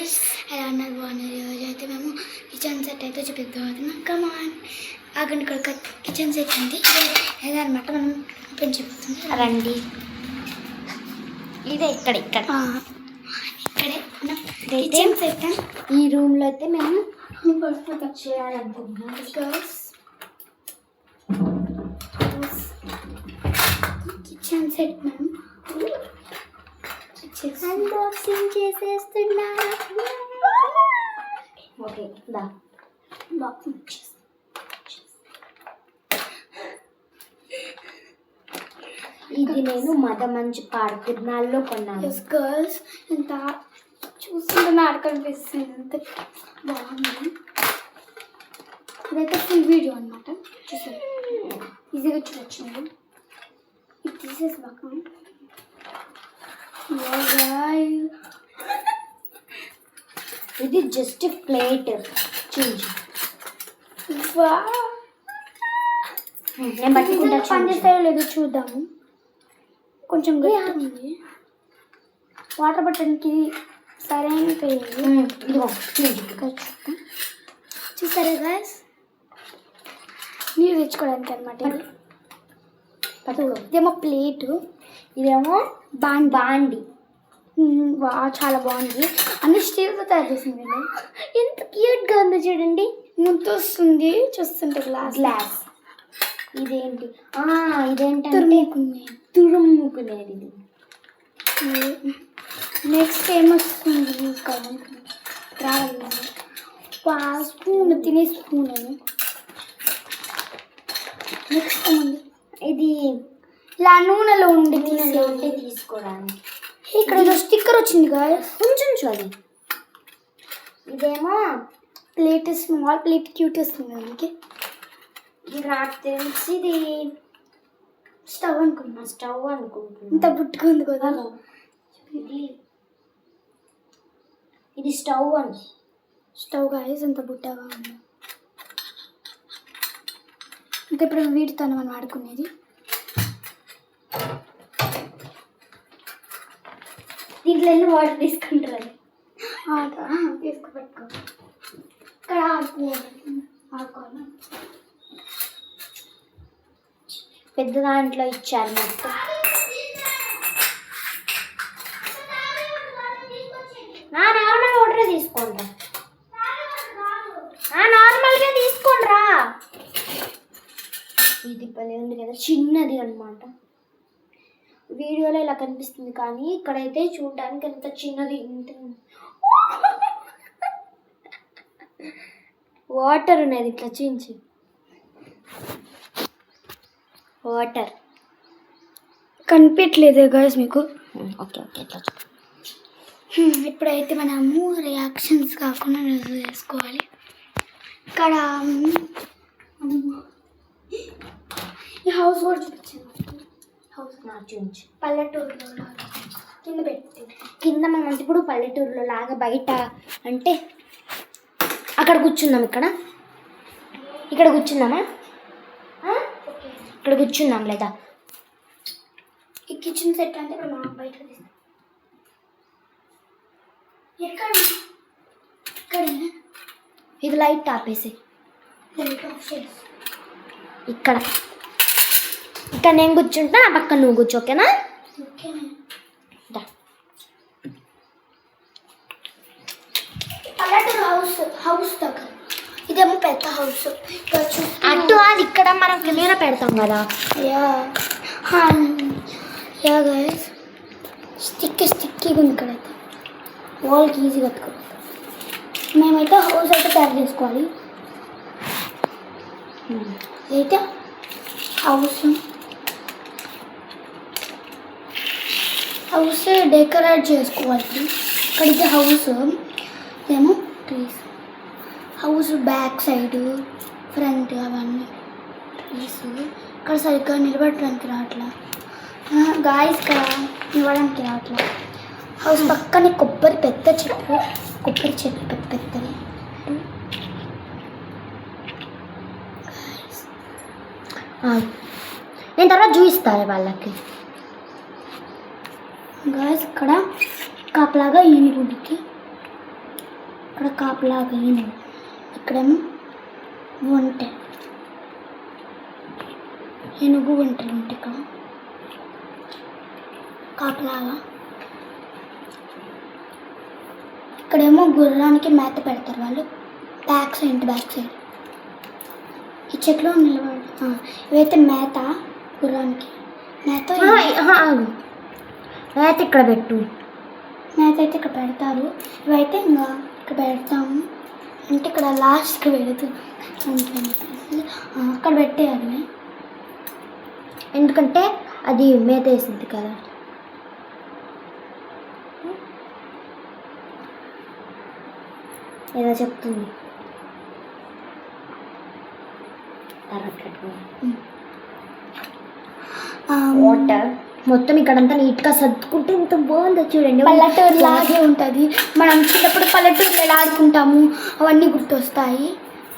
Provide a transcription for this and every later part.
Guys, ఎలా ఉన్నారు? బాగున్నారు. ఈరోజు అయితే మేము కిచెన్ సెట్ అయితే చూపిద్దాం. కమాన్ ఆగండి, ఇక్కడ కిచెన్ సెట్ ఉంది ఏదన్నమాట. మనం ఓపెన్ చేయబోతుంది. రండి, ఇదే ఇక్కడే మనం కిచెన్ సెట్. ఈ రూమ్లో అయితే మేము చేయాలనుకుంటున్నాం. కిచెన్ సెట్ మనం అన్బాక్సింగ్ చేసేస్తున్నా. ఓకే, ఇది నేను మంచి పాడు తిరునాళ్ళలో కొన్నాను. గర్ల్స్ ఎంత చూస్తుంటే నాకు కనిపిస్తుంది, అంత బాగుంది. ఇదైతే ఫుల్ వీడియో అనమాట. చూసారు, ఈజీగా చూడొచ్చు. మీరు ఇది తీసేసి బాగా ఇది జస్ట్ ప్లేట్ చించి. నేను పట్టుకుంటా, పనిచేస్తాయో లేదో చూద్దాము. కొంచెం గట్టిగా ఉంది. వాటర్ బట్టన్కి సరైన ఇదిగో చూసారా గాయస్, నీళ్ళు తెచ్చుకోవడానికి అనమాట. ఇదేమో ప్లేటు, ఇదేమో బాండి. చాలా బాగుంది. అన్ని స్టీల్తో తయారు చేసింది. ఎంత క్యూట్గా ఉందో చూడండి. ముందు వస్తుంది చూస్తుంటే గ్లాస్. ఇదేంటంటే తురుముకునేది. ఇది నెక్స్ట్ ఏమొస్తుంది? రావాలి స్పూన్, తినే స్పూన్. అది నెక్స్ట్ ఏముంది? ఇది ఇలా నూనెలో ఉండి తీసుకోవడానికి. ఇక్కడ ఏదో స్టిక్కర్ వచ్చింది కదా, కొంచెం అది. ఇదేమో ప్లేట్, స్మాల్ ప్లేట్, క్యూట్ వస్తుంది. దానికి ఇది నాకు తెలిసి ఇది స్టవ్ అనుకున్నా. ఇంత బుట్టుగా ఉంది కదా. ఇది స్టవ్ గాయస్, ఎంత బుట్టగా ఉంది. ఇంకా ఇప్పుడు వీటితో మనం ఆడుకునేది. దీంట్లో ఎన్ని వాటర్ తీసుకుంటారు? తీసుకుపెట్టుకో. ఇక్కడ ఆడుకోవాలి. పెద్ద దాంట్లో ఇచ్చారు మొత్తం. నార్మల్ వాటరే తీసుకోండి. నార్మల్గా తీసుకోండిరా. ఇది పని ఉంది కదా, చిన్నది అనమాట. వీడియోలో ఇలా కనిపిస్తుంది, కానీ ఇక్కడైతే చూడడానికి ఎంత చిన్నది. ఇంత వాటర్ ఉన్నది ఇట్లా చించి. వాటర్ కనిపించలేదు గాయస్ మీకు. ఓకే ఇట్లా. ఇప్పుడైతే మనము రియాక్షన్స్ కాకుండా రిజర్వ్ చేసుకోవాలి. ఇక్కడ ఈ హౌస్ కూడా చూపించాను. హౌస్ నాకు చూపించు. పల్లెటూరులో కింద పెట్టి కింద మనం ఇప్పుడు పల్లెటూరులో లాగా బయట అంటే అక్కడ కూర్చుందాం. ఇక్కడ కూర్చుందామా? ఇక్కడ కూర్చుందాం లేదా? ఈ కిచెన్ సెట్ అంటే ఇప్పుడు మనం బయట ఇది లైట్ ఆపేసి ఇక్కడ నేను కూర్చుంటా, ఆ పక్కన నువ్వు కూర్చో. ఓకేనా? హౌస్ దగ్గర ఇదేమో పెద్ద హౌస్. అటు అది ఇక్కడ మనం కెమెరా పెడతాం కదా. గైస్, స్టిక్కీగా ఉంది. ఇక్కడైతే వాల్కి ఈజీగా కట్టుకోవాలి. మేమైతే హౌస్ అయితే తయారు చేసుకోవాలి. అయితే హౌస్ డెకరేట్ చేసుకోవాలి. ఇక్కడైతే హౌస్ ఏమో trees, house back side, front అవన్నీ ట్రీస్. ఇక్కడ సరిగ్గా నిలబడడానికి రావట్లా గాయస్, ఇక్కడ నిలబడడానికి రావట్లా. హౌస్ పక్కనే కొబ్బరి చెట్లు పెద్దది. నేను తర్వాత చూపిస్తాను వాళ్ళకి. గాయస్ ఇక్కడ కాపలాగా ఈనుగుడికి ఇక్కడ కాపలాగా ఈయన ఇక్కడేమో ఒంటె ఏనుగు ఒంటెలు ఉంటాయి ఇక్కడ కాపలాగా. ఇక్కడేమో గుర్రానికి మేత పెడతారు వాళ్ళు బ్యాక్ సైడ్. ఈ చెట్లు నిలబడి ఇవైతే మేత గుర్రానికి మేత మేత ఇక్కడ పెట్టు. మేత అయితే ఇక్కడ పెడతారు. ఇవైతే ఇంకా ఇక్కడ పెడతాము అంటే ఇక్కడ లాస్ట్కి పెడుతుంది అక్కడ పెట్టేయాలి ఎందుకంటే అది మేత వేసింది కదా. ఏదో చెప్తుంది. వాటర్ మొత్తం ఇక్కడంతా నీట్గా సర్దుకుంటే ఇంత బాగుందో చూడండి. పల్లెటూరు లాగే ఉంటుంది. మనం చిన్నప్పుడు పల్లెటూరులో ఎలా ఆడుకుంటాము అవన్నీ గుర్తొస్తాయి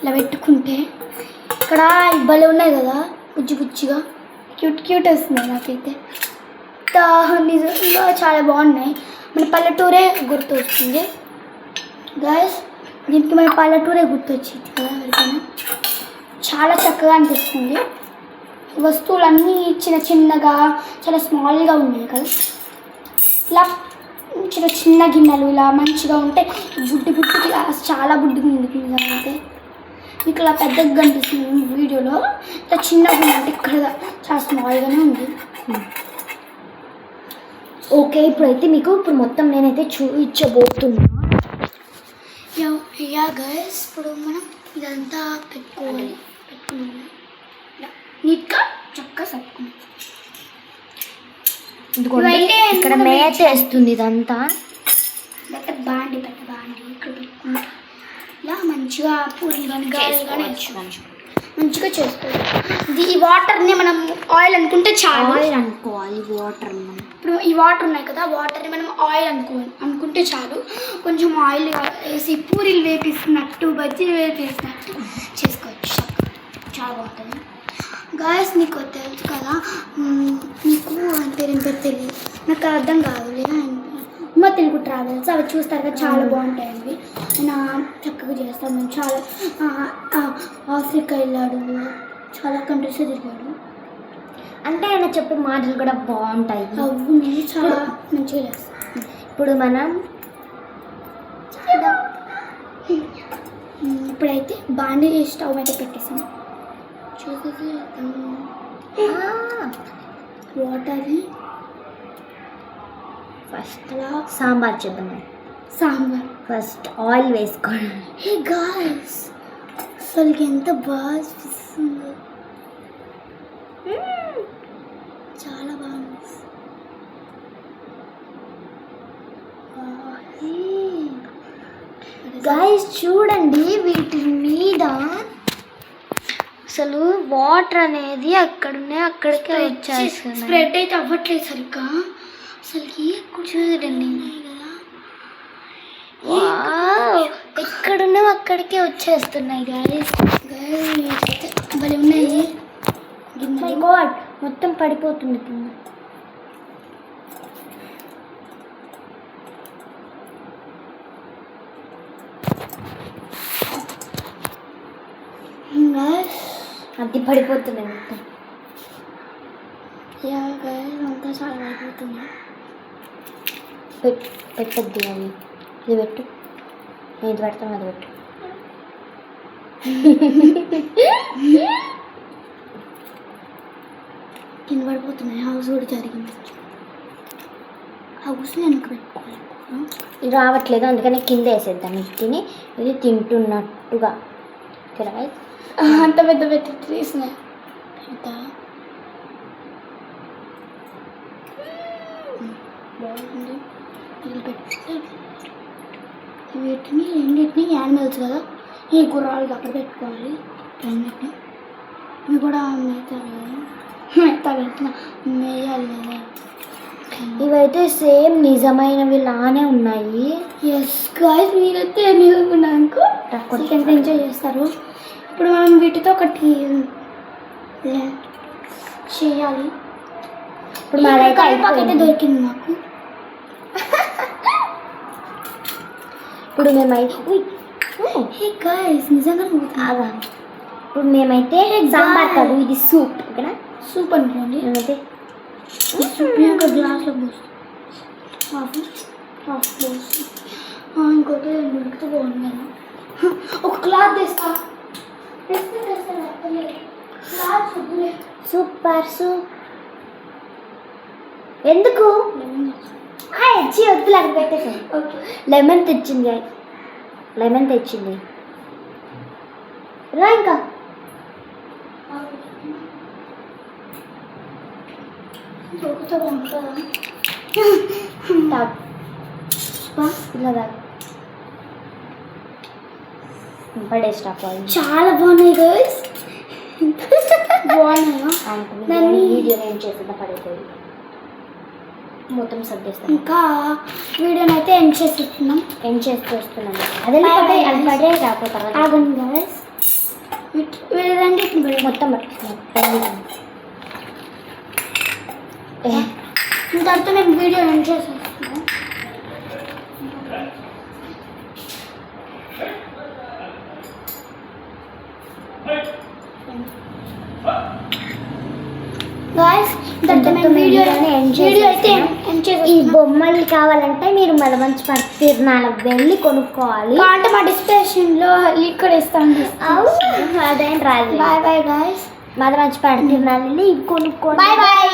ఇలా పెట్టుకుంటే. ఇక్కడ ఇబ్బలు ఉన్నాయి కదా బుజ్జిగా క్యూట్ వస్తున్నాయి నాకైతే. నిజంగా చాలా బాగున్నాయి. మన పల్లెటూరే గుర్తు వస్తుంది గైస్. దీనికి మన పల్లెటూరే గుర్తొచ్చింది కదా ఎవరికైనా. చాలా చక్కగా అనిపిస్తుంది. వస్తువులన్నీ చిన్నగా చాలా స్మాల్గా ఉన్నాయి కదా. ఇలా చిన్న గిన్నెలు ఇలా మంచిగా ఉంటే బుడ్డికి చాలా బుడ్డిగా ఉంది అయితే. మీకు ఇలా పెద్దగా కనిపిస్తుంది వీడియోలో. ఇలా చిన్నగా ఉందంటే ఇక్కడ చాలా స్మాల్గానే ఉంది. ఓకే, ఇప్పుడైతే మీకు మొత్తం నేనైతే చూపించబోతున్నా. యా గైస్, ఇప్పుడు మనం ఇదంతా పెట్టుకున్నాము నీట్గా చక్కగా సర్దుకున్నాం. ఇక్కడ మేత వేస్తుంది ఇదంతా. పెద్ద బాండి ఇక్కడ పెట్టుకుంటాం. ఇలా మంచిగా పూరీలు కానీ గారెలు కానీ మంచిగా చేసుకోవాలి. ఈ వాటర్ని మనం ఆయిల్ అనుకుంటే చాలు. ఆయిల్ అనుకోవాలి వాటర్. ఇప్పుడు ఈ వాటర్ ఉన్నాయి కదా వాటర్ని మనం ఆయిల్ అనుకుంటే చాలు. కొంచెం ఆయిల్ వేసి పూరీలు వేపిస్తున్నట్టు బజ్జీలు వేపిస్తున్నట్టు చేసుకోవచ్చు. చాలా బాగుంటుంది. గాయస్ నీకు తెలుసు కదా, నీకు పేరు తెలియదు, నాకు అర్థం కాదు లేదా మా తెలుగు ట్రావెల్స్ అవి చూస్తారు కదా చాలా బాగుంటాయండి. ఆయన చక్కగా చేస్తాను. నేను చాలా ఆఫ్రికా వెళ్ళాడు, చాలా కంట్రీస్ తిరిగాడు. అంటే ఆయన చెప్పే మాటలు కూడా బాగుంటాయి. అవును, చాలా మంచిగా చేస్తాను. ఇప్పుడు మనం ఇప్పుడైతే బాండీ స్టవ్ అయితే పెట్టేసాను. చూసేసి వాటర్ ఫస్ట్ సాంబార్ చేద్దాం. ఫస్ట్ ఆయిల్ వేసుకోవాలి. హే గాయ్స్, అసలు ఎంత బాగా అనిపిస్తుందో, చాలా బాగా గాయ్స్ చూడండి, వీటి మీద అసలు వాటర్ అనేది అక్కడికే వచ్చేస్తుంది. స్ప్రెడ్ అయితే అవ్వట్లేదు సరిగ్గా. అసలుకి చూడండి ఎక్కడున్నా అక్కడికే వచ్చేస్తున్నాయి గాయ్స్. భలే ఉన్నాయి. మొత్తం పడిపోతుంది కింద. అది పడిపోతుంది మొత్తం. అంతా చాలా పడిపోతుంది. పెట్టద్దు అది, ఇది పెట్టు. నేను ఇది పెడతాను, అది పెట్టు. కింద పడిపోతున్నాయి. హౌస్ కూడా జరిగింది. హౌస్ వెనక పెట్టుకోవాలి. ఇది రావట్లేదు, అందుకని కింద వేసేద్దాం. తిని ఇది తింటున్నట్టుగా అంత పెద్ద పెద్ద తీసినాయి. బాగుంది. వీటిని రెండింటిని యానిమల్స్ కదా, ఈ గుర్రాలు అక్కడ పెట్టుకోవాలి. రెండింటిని ఇవి కూడా మేయాలి కదా. ఇవైతే సేమ్ నిజమైనవి లానే ఉన్నాయి. ఎస్ గాయ్స్, మీరైతే నిజమనుకో చికెన్ ఎంజాయ్ చేస్తారు. ఇప్పుడు మనం వీటితో ఒకటి చేయాలి. ఇప్పుడు మా కరివేపాకు అయితే దొరికింది మాకు. ఇప్పుడు మేమైతే హే గాయ్స్ నిజంగా ఇప్పుడు మేమైతే సాంబార్ కాదు ఇది సూప్ ఓకేనా సూప్ అనుకోండి మేమైతే ఒక గ్లాస్లో పోస్తాం హాఫ్ పోసి ఇంకోటి ఉడికితే బాగుంది కదా ఒక క్లాత్ తెస్తా క్లాత్ వద్దులే సూపర్ సూప్ ఎందుకు ఇచ్చి వద్దులే అక్కడ పెట్టేసాను ఓకే లెమన్ తెచ్చింది లెమన్ తెచ్చింది రా ఇంకా దొరికితే బాగుంటుందా ఇలా రా పడేస్తా పాయింట్ చాలా బాగున్నాయి గర్ల్స్ బాగున్నాయా దాన్ని వీడియో ఏం చేస్తుందా పడేసేది మొత్తం సర్దేస్తాను ఇంకా వీడియోని అయితే ఎండ్ చేసేస్తున్నాం ఏం చేస్తూ వస్తున్నాను అదే పడే రాకపోతారు ఆగండి గర్ల్స్ వీళ్ళంటే మొత్తం తర్వాత నేను వీడియో ఎండ్ చేసేస్తున్నాను గాయ్స్ వీడియో అయితే ఎండ్ ఈ బొమ్మలు కావాలంటే మీరు మలమంచి తిరునాళ్ళకి వెళ్ళి కొనుక్కోవాలి అంటే మా డిస్క్రిప్షన్లో లింక్ కూడా ఇస్తాను అదేం రాదు బాయ్ బాయ్ గాయ్స్ మలమంచి తిరునాళ్ళు వెళ్ళి కొనుక్కోవాలి బాయ్ బాయ్